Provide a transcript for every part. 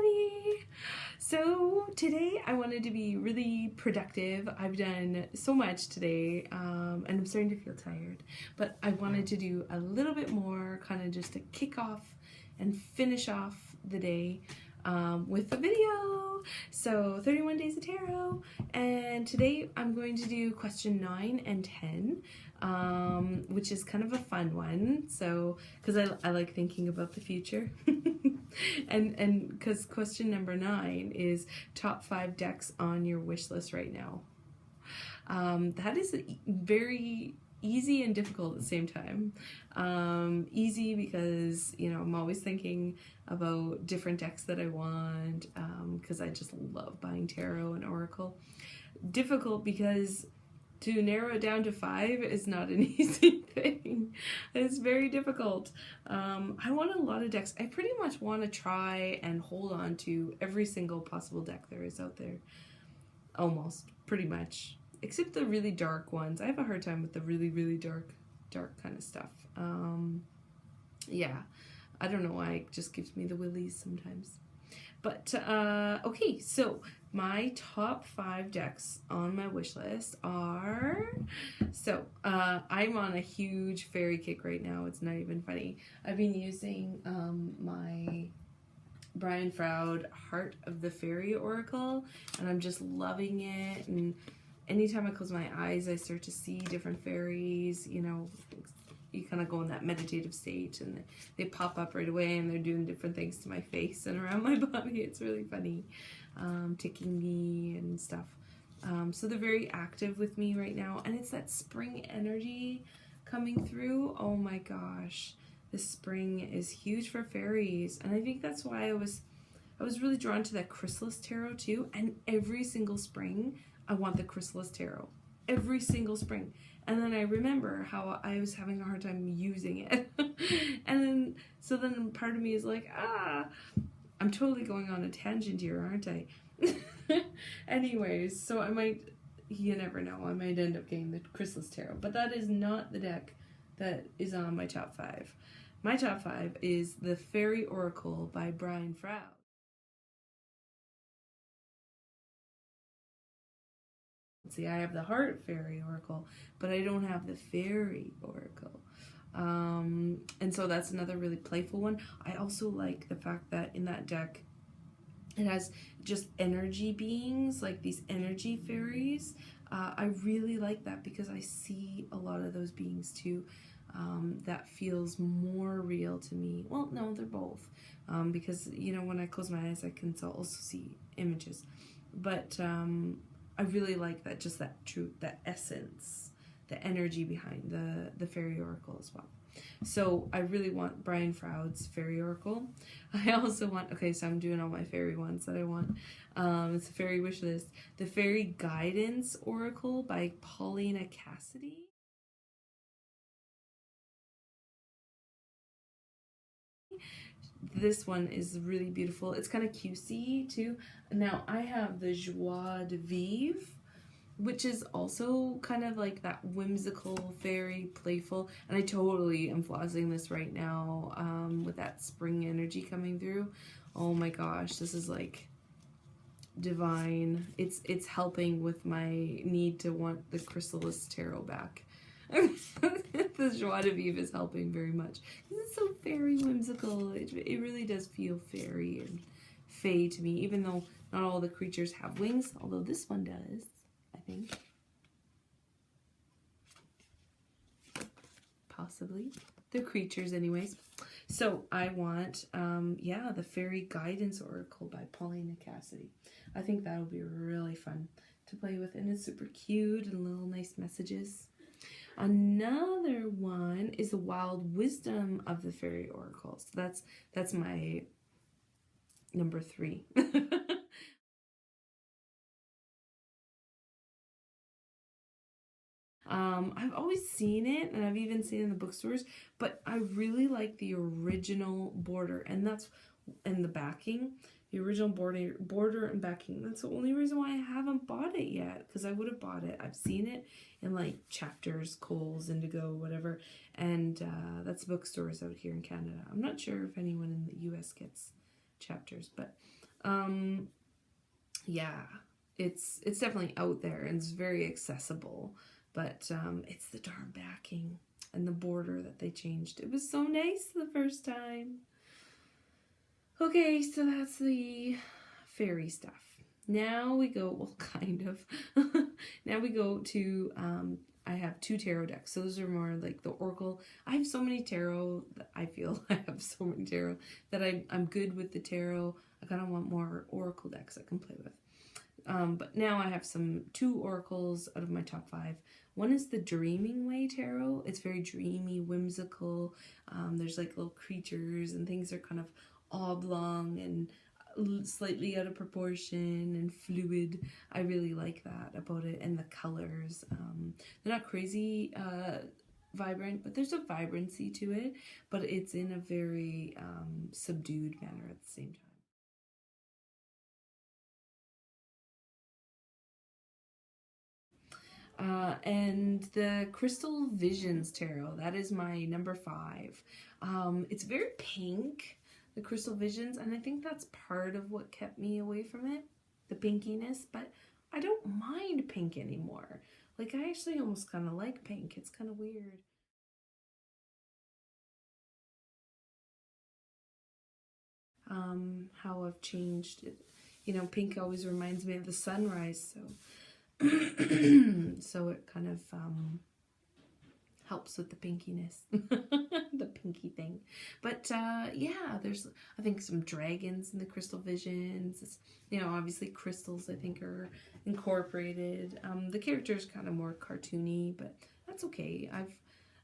everybody! So today I wanted to be really productive. I've done so much today and I'm starting to feel tired, but I wanted to do a little bit more, kind of just to kick off and finish off the day with a video. So 31 Days of Tarot, and today I'm going to do question 9 and 10, which is kind of a fun one, so because I like thinking about the future. and because question number 9 is top 5 decks on your wish list right now. That is very easy and difficult at the same time. Easy because, you know, I'm always thinking about different decks that I want, because I just love buying tarot and oracle. Difficult because to narrow it down to 5 is not an easy thing. It's very difficult. I want a lot of decks. I pretty much want to try and hold on to every single possible deck there is out there. Almost, pretty much. Except the really dark ones. I have a hard time with the really dark kind of stuff. Yeah, I don't know why, it just gives me the willies sometimes. But, okay, so my top 5 decks on my wish list are, so, I'm on a huge fairy kick right now. It's not even funny. I've been using, my Brian Froud Heart of the Fairy Oracle, and I'm just loving it, and anytime I close my eyes, I start to see different fairies. You know, you kind of go in that meditative state, and they pop up right away, and they're doing different things to my face and around my body. It's really funny, ticking me and stuff. So they're very active with me right now, and it's that spring energy coming through. Oh my gosh, this spring is huge for fairies, and I think that's why I was really drawn to that Chrysalis Tarot too. And every single spring, I want the Chrysalis Tarot. Every single spring. And then I remember how I was having a hard time using it. And then part of me is like, I'm totally going on a tangent here, aren't I? Anyways, so I might, you never know, I might end up getting the Chrysalis Tarot. But that is not the deck that is on my top 5. My top 5 is the Fairy Oracle by Brian Froud. See, I have the Heart Fairy Oracle, but I don't have the Fairy Oracle. And so that's another really playful one. I also like the fact that in that deck, it has just energy beings, like these energy fairies. I really like that because I see a lot of those beings too. That feels more real to me. Well, no, they're both. Because, you know, when I close my eyes, I can also see images. But, I really like that, just that truth, that essence, the energy behind the Fairy Oracle as well. So I really want Brian Froud's Fairy Oracle. I also want, okay, so I'm doing all my fairy ones that I want. It's a fairy wish list. The Fairy Guidance Oracle by Paulina Cassidy. This one is really beautiful. It's kind of cutesy too. Now I have the Joie de Vivre, which is also kind of like that whimsical, fairy, playful. And I totally am flossing this right now with that spring energy coming through. Oh my gosh, this is like divine. It's helping with my need to want the Chrysalis Tarot back. The Joie de Vivre is helping very much. It's so fairy whimsical. It really does feel fairy and fae to me, even though not all the creatures have wings, although this one does, I think. Possibly. They're creatures anyways. So I want, yeah, the Fairy Guidance Oracle by Paulina Cassidy. I think that'll be really fun to play with, and it's super cute and little nice messages. Another one is the Wild Wisdom of the Fairy Oracle. So that's my number 3. I've always seen it, and I've even seen it in the bookstores, but I really like the original border, and the backing. The original border and backing. That's the only reason why I haven't bought it yet, because I would have bought it. I've seen it in like Chapters, Kohl's, Indigo, whatever, and that's bookstores out here in Canada. I'm not sure if anyone in the US gets Chapters, but Yeah, it's definitely out there and it's very accessible, but it's the darn backing and the border that they changed. It was so nice the first time. Okay, so that's the fairy stuff. Now we go, well, kind of. Now we go to, I have 2 tarot decks. So those are more like the Oracle. I have so many tarot that I feel I have so many tarot that I'm good with the tarot. I kind of want more Oracle decks I can play with. But now I have 2 oracles out of my top 5. One is the Dreaming Way Tarot. It's very dreamy, whimsical. There's like little creatures and things are kind of oblong and slightly out of proportion and fluid. I really like that about it, and the colors. They're not crazy vibrant, but there's a vibrancy to it, but it's in a very subdued manner at the same time. And the Crystal Visions Tarot, that is my number 5. It's very pink, the Crystal Visions, and I think that's part of what kept me away from it, the pinkiness, but I don't mind pink anymore. Like, I actually almost kind of like pink. It's kind of weird. How I've changed it. You know, pink always reminds me of the sunrise, so so it kind of helps with the pinkiness, the pinky thing. But yeah, there's, I think, some dragons in the Crystal Visions. It's, you know, obviously crystals I think are incorporated. The character's kind of more cartoony, but that's okay.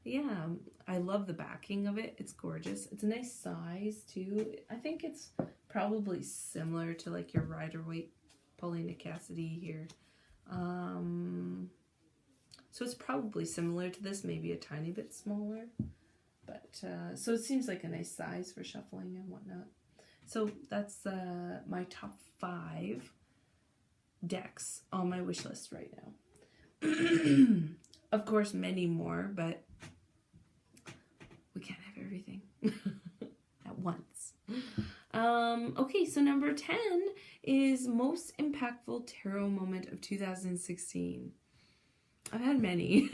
Yeah, I love the backing of it. It's gorgeous. It's a nice size too. I think it's probably similar to like your Rider-Waite Paulina Cassidy here. So it's probably similar to this, maybe a tiny bit smaller. But so it seems like a nice size for shuffling and whatnot. So that's my top 5 decks on my wish list right now. Of course, many more, but we can't have everything at once. Okay, so number 10 is most impactful tarot moment of 2016. I've had many,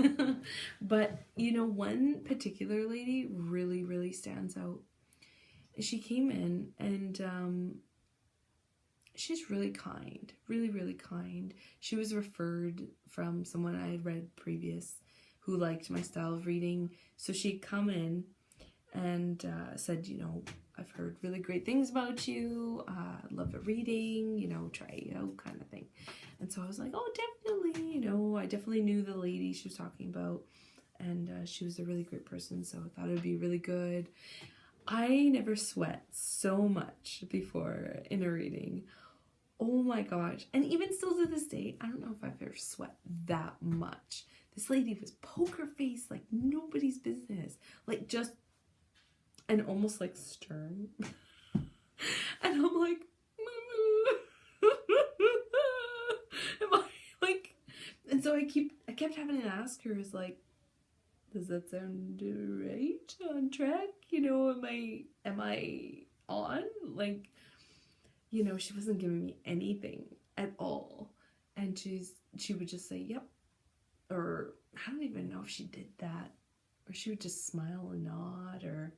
but you know, one particular lady really, really stands out. She came in and she's really kind, really, really kind. She was referred from someone I had read previous who liked my style of reading. So she'd come in and said, you know, I've heard really great things about you. Love the reading, you know, try it out kind of thing. And so I was like, oh, definitely, you know, I definitely knew the lady she was talking about. And she was a really great person, so I thought it would be really good. I never sweat so much before in a reading. Oh my gosh. And even still to this day, I don't know if I've ever sweat that much. This lady was poker face like nobody's business. Like just, and almost like stern. And I'm like, am I like, and so I kept having to ask her, is like, does that sound right, on track? You know, am I on? Like, you know, she wasn't giving me anything at all. And she would just say, yep. Or I don't even know if she did that. Or she would just smile and nod, or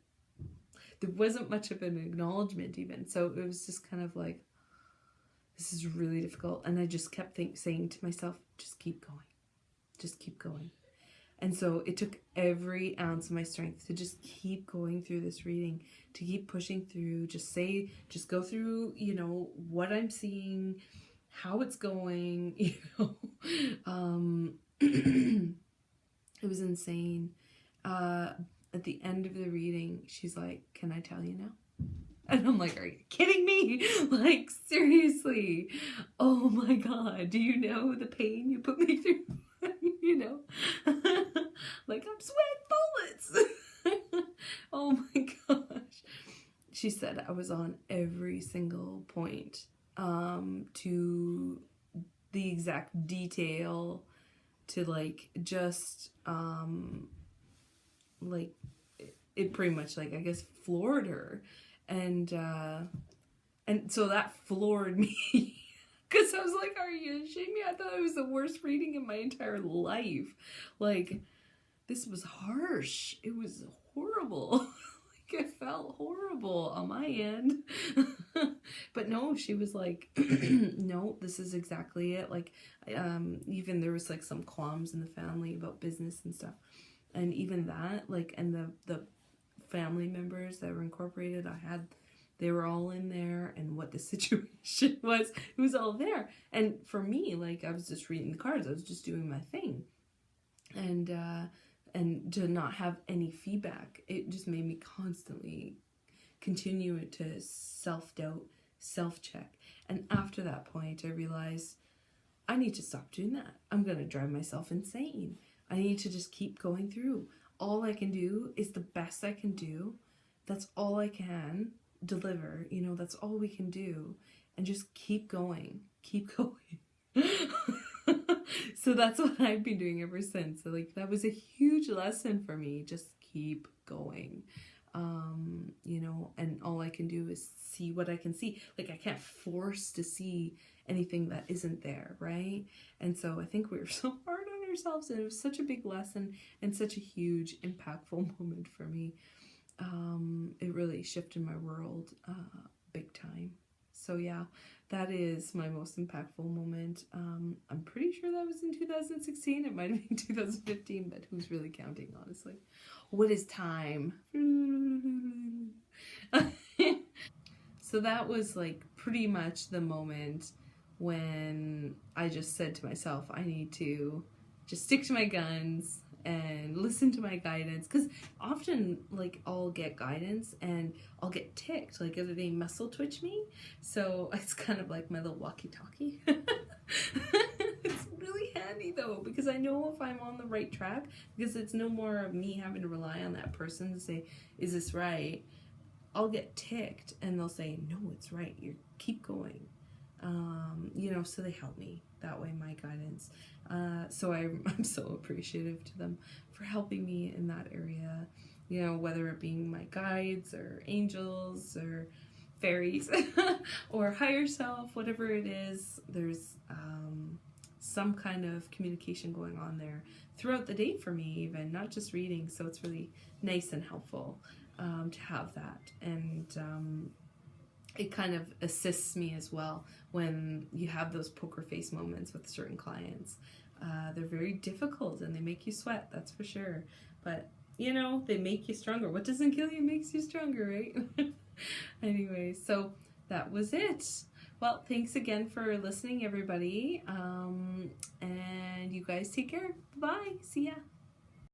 there wasn't much of an acknowledgement even. So it was just kind of like, this is really difficult. And I just kept saying to myself, just keep going. Just keep going. And so it took every ounce of my strength to just keep going through this reading, to keep pushing through, just go through, you know, what I'm seeing, how it's going, you know. It was insane. At the end of the reading, she's like, can I tell you now? And I'm like, are you kidding me? Like, seriously. Oh my God. Do you know the pain you put me through? You know? Like, I'm sweating bullets. Oh my gosh. She said I was on every single point, to the exact detail, to like, just, like, it pretty much, like, I guess, floored her. And And so that floored me. Because I was like, are you shitting me? I thought it was the worst reading in my entire life. Like, this was harsh. It was horrible. Like, it felt horrible on my end. But no, she was like, no, this is exactly it. Like, even there was like some qualms in the family about business and stuff. And even that, like, and the family members that were incorporated, they were all in there, and what the situation was, it was all there. And for me, like, I was just reading the cards, I was just doing my thing. And to not have any feedback, it just made me constantly continue to self-doubt, self-check. And after that point, I realized I need to stop doing that. I'm going to drive myself insane. I need to just keep going through. All I can do is the best I can do. That's all I can deliver. You know, that's all we can do. And just keep going. Keep going. So that's what I've been doing ever since. So, like, that was a huge lesson for me. Just keep going. You know, and all I can do is see what I can see. Like, I can't force to see anything that isn't there, right? And so I think we were so hard on ourselves, and it was such a big lesson and such a huge, impactful moment for me. It really shifted my world big time. So yeah, that is my most impactful moment. I'm pretty sure that was in 2016. It might have been 2015, but who's really counting, honestly? What is time? So that was like pretty much the moment when I just said to myself, I need to just stick to my guns and listen to my guidance. Because often, like, I'll get guidance and I'll get ticked. Like, if they muscle twitch me. So it's kind of like my little walkie-talkie. It's really handy though, because I know if I'm on the right track, because it's no more of me having to rely on that person to say, is this right? I'll get ticked and they'll say, no, it's right. You keep going. You know, so they help me that way, my guidance. So I'm so appreciative to them for helping me in that area, you know, whether it being my guides or angels or fairies or higher self, whatever it is, there's some kind of communication going on there throughout the day for me, even, not just reading. So it's really nice and helpful to have that. And it kind of assists me as well when you have those poker face moments with certain clients. They're very difficult and they make you sweat, that's for sure. But, you know, they make you stronger. What doesn't kill you makes you stronger, right? Anyway, so that was it. Well, thanks again for listening, everybody. And you guys take care. Bye. See ya.